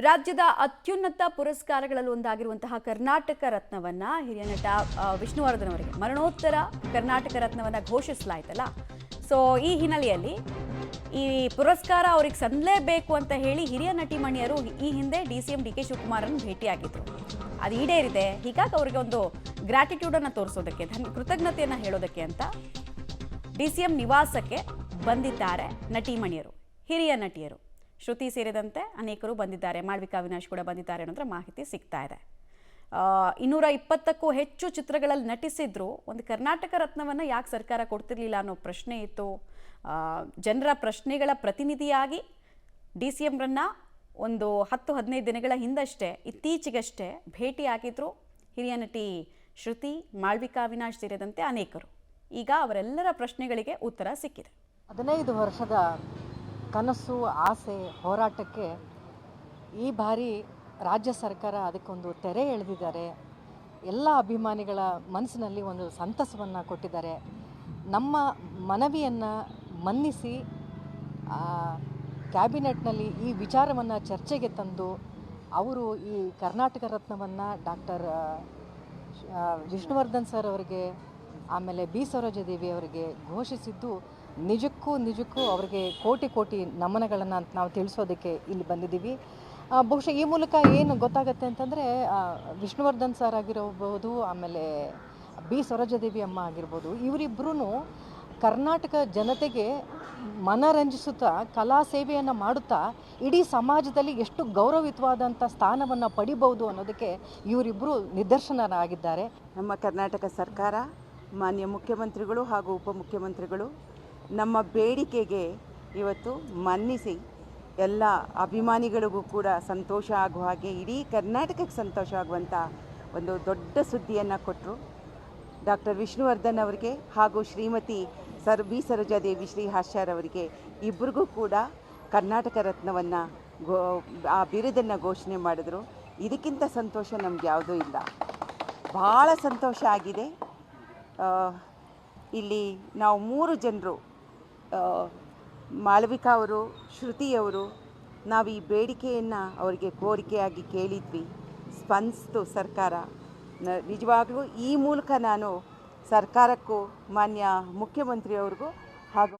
ರಾಜ್ಯದ ಅತ್ಯುನ್ನತ ಪುರಸ್ಕಾರಗಳಲ್ಲಿ ಒಂದಾಗಿರುವಂತಹ ಕರ್ನಾಟಕ ರತ್ನವನ್ನ ಹಿರಿಯ ನಟ ವಿಷ್ಣುವರ್ಧನ್ ಅವರಿಗೆ ಮರಣೋತ್ತರ ಕರ್ನಾಟಕ ರತ್ನವನ್ನ ಘೋಷಿಸಲಾಯ್ತಲ್ಲ. ಸೊ ಈ ಹಿನ್ನೆಲೆಯಲ್ಲಿ ಈ ಪುರಸ್ಕಾರ ಅವರಿಗೆ ಸಂದಲೇಬೇಕು ಅಂತ ಹೇಳಿ ಹಿರಿಯ ನಟಿಮಣಿಯರು ಈ ಹಿಂದೆ ಡಿಸಿಎಂ ಡಿ ಕೆ ಶಿವಕುಮಾರನ್ನು ಭೇಟಿಯಾಗಿದ್ರು. ಅದು ಈಡೇರಿದೆ. ಹೀಗಾಗಿ ಅವರಿಗೆ ಒಂದು ಗ್ರಾಟಿಟ್ಯೂಡ್ ಅನ್ನು ತೋರಿಸೋದಕ್ಕೆ, ಕೃತಜ್ಞತೆಯನ್ನು ಹೇಳೋದಕ್ಕೆ ಅಂತ ಡಿಸಿಎಂ ನಿವಾಸಕ್ಕೆ ಬಂದಿದ್ದಾರೆ ನಟಿಮಣಿಯರು, ಹಿರಿಯ ನಟಿಯರು. ಶ್ರುತಿ ಸೇರಿದಂತೆ ಅನೇಕರು ಬಂದಿದ್ದಾರೆ. ಮಾಳ್ವಿಕಾ ಅವಿನಾಶ್ ಕೂಡ ಬಂದಿದ್ದಾರೆ ಅನ್ನೋದ್ರ ಮಾಹಿತಿ ಸಿಗ್ತಾ ಇದೆ. 220ಕ್ಕೂ ಹೆಚ್ಚು ಚಿತ್ರಗಳಲ್ಲಿ ನಟಿಸಿದ್ರು. ಒಂದು ಕರ್ನಾಟಕ ರತ್ನವನ್ನು ಯಾಕೆ ಸರ್ಕಾರ ಕೊಡ್ತಿರ್ಲಿಲ್ಲ ಅನ್ನೋ ಪ್ರಶ್ನೆ ಇತ್ತು. ಜನರ ಪ್ರಶ್ನೆಗಳ ಪ್ರತಿನಿಧಿಯಾಗಿ ಡಿ ಸಿ ಎಂರನ್ನು ಒಂದು 10-15 ದಿನಗಳ ಹಿಂದಷ್ಟೇ, ಇತ್ತೀಚೆಗಷ್ಟೇ ಭೇಟಿಯಾಗಿದ್ರು ಹಿರಿಯ ನಟಿ ಶ್ರುತಿ, ಮಾಳ್ವಿಕಾ ಅವಿನಾಶ್ ಸೇರಿದಂತೆ ಅನೇಕರು. ಈಗ ಅವರೆಲ್ಲರ ಪ್ರಶ್ನೆಗಳಿಗೆ ಉತ್ತರ ಸಿಕ್ಕಿದೆ. 15 ವರ್ಷದ ಕನಸು, ಆಸೆ, ಹೋರಾಟಕ್ಕೆ ಈ ಬಾರಿ ರಾಜ್ಯ ಸರ್ಕಾರ ಅದಕ್ಕೊಂದು ತೆರೆ ಎಳೆದಿದ್ದಾರೆ. ಎಲ್ಲ ಅಭಿಮಾನಿಗಳ ಮನಸ್ಸಿನಲ್ಲಿ ಒಂದು ಸಂತಸವನ್ನು ಕೊಟ್ಟಿದ್ದಾರೆ. ನಮ್ಮ ಮನವಿಯನ್ನು ಮನ್ನಿಸಿ ಕ್ಯಾಬಿನೆಟ್ನಲ್ಲಿ ಈ ವಿಚಾರವನ್ನು ಚರ್ಚೆಗೆ ತಂದು ಅವರು ಈ ಕರ್ನಾಟಕ ರತ್ನವನ್ನು ಡಾಕ್ಟರ್ ವಿಷ್ಣುವರ್ಧನ್ ಸರ್ ಅವರಿಗೆ, ಆಮೇಲೆ ಬಿ ಸರೋಜಾದೇವಿ ಅವರಿಗೆ ಘೋಷಿಸಿದ್ದು ನಿಜಕ್ಕೂ ಅವರಿಗೆ ಕೋಟಿ ನಮನಗಳನ್ನು ಅಂತ ನಾವು ತಿಳಿಸೋದಕ್ಕೆ ಇಲ್ಲಿ ಬಂದಿದ್ದೀವಿ. ಬಹುಶಃ ಈ ಮೂಲಕ ಏನು ಗೊತ್ತಾಗುತ್ತೆ ಅಂತಂದರೆ, ವಿಷ್ಣುವರ್ಧನ್ ಸರ್ ಆಗಿರಬಹುದು, ಆಮೇಲೆ ಬಿ ಸರೋಜಾದೇವಿ ಅಮ್ಮ ಆಗಿರ್ಬೋದು, ಇವರಿಬ್ಬರೂ ಕರ್ನಾಟಕ ಜನತೆಗೆ ಮನರಂಜಿಸುತ್ತಾ ಕಲಾ ಸೇವೆಯನ್ನು ಮಾಡುತ್ತಾ ಇಡೀ ಸಮಾಜದಲ್ಲಿ ಎಷ್ಟು ಗೌರವಯುತವಾದಂಥ ಸ್ಥಾನವನ್ನು ಪಡಿಬಹುದು ಅನ್ನೋದಕ್ಕೆ ಇವರಿಬ್ಬರು ನಿದರ್ಶನರಾಗಿದ್ದಾರೆ. ನಮ್ಮ ಕರ್ನಾಟಕ ಸರ್ಕಾರ, ಮಾನ್ಯ ಮುಖ್ಯಮಂತ್ರಿಗಳು ಹಾಗೂ ಉಪಮುಖ್ಯಮಂತ್ರಿಗಳು ನಮ್ಮ ಬೇಡಿಕೆಗೆ ಇವತ್ತು ಮನ್ನಿಸಿ ಎಲ್ಲ ಅಭಿಮಾನಿಗಳಿಗೂ ಕೂಡ ಸಂತೋಷ ಆಗುವ ಹಾಗೆ, ಇಡೀ ಕರ್ನಾಟಕಕ್ಕೆ ಸಂತೋಷ ಆಗುವಂಥ ಒಂದು ದೊಡ್ಡ ಸುದ್ದಿಯನ್ನು ಕೊಟ್ಟರು. ಡಾಕ್ಟರ್ ವಿಷ್ಣುವರ್ಧನ್ ಅವರಿಗೆ ಹಾಗೂ ಶ್ರೀಮತಿ ಬಿ ಸರೋಜಾದೇವಿ ಶ್ರೀ ಹಾಸ್ಯಾರ್ ಅವರಿಗೆ ಇಬ್ಬರಿಗೂ ಕೂಡ ಕರ್ನಾಟಕ ರತ್ನವನ್ನು ಆ ಬಿರುದನ್ನು ಘೋಷಣೆ ಮಾಡಿದ್ರು. ಇದಕ್ಕಿಂತ ಸಂತೋಷ ನಮ್ಗೆ ಯಾವುದೂ ಇಲ್ಲ. ಭಾಳ ಸಂತೋಷ ಆಗಿದೆ. ಇಲ್ಲಿ ನಾವು 3 ಜನರು, ಮಾಳವಿಕಾ ಅವರು, ಶ್ರುತಿಯವರು, ನಾವು ಈ ಬೇಡಿಕೆಯನ್ನು ಅವರಿಗೆ ಕೋರಿಕೆಯಾಗಿ ಕೇಳಿದ್ವಿ. ಸ್ಪಂದಿಸ್ತು ಸರ್ಕಾರ. ನಿಜವಾಗ್ಲೂ ಈ ಮೂಲಕ ನಾನು ಸರ್ಕಾರಕ್ಕೂ, ಮಾನ್ಯ ಮುಖ್ಯಮಂತ್ರಿಯವ್ರಿಗೂ ಹಾಗೂ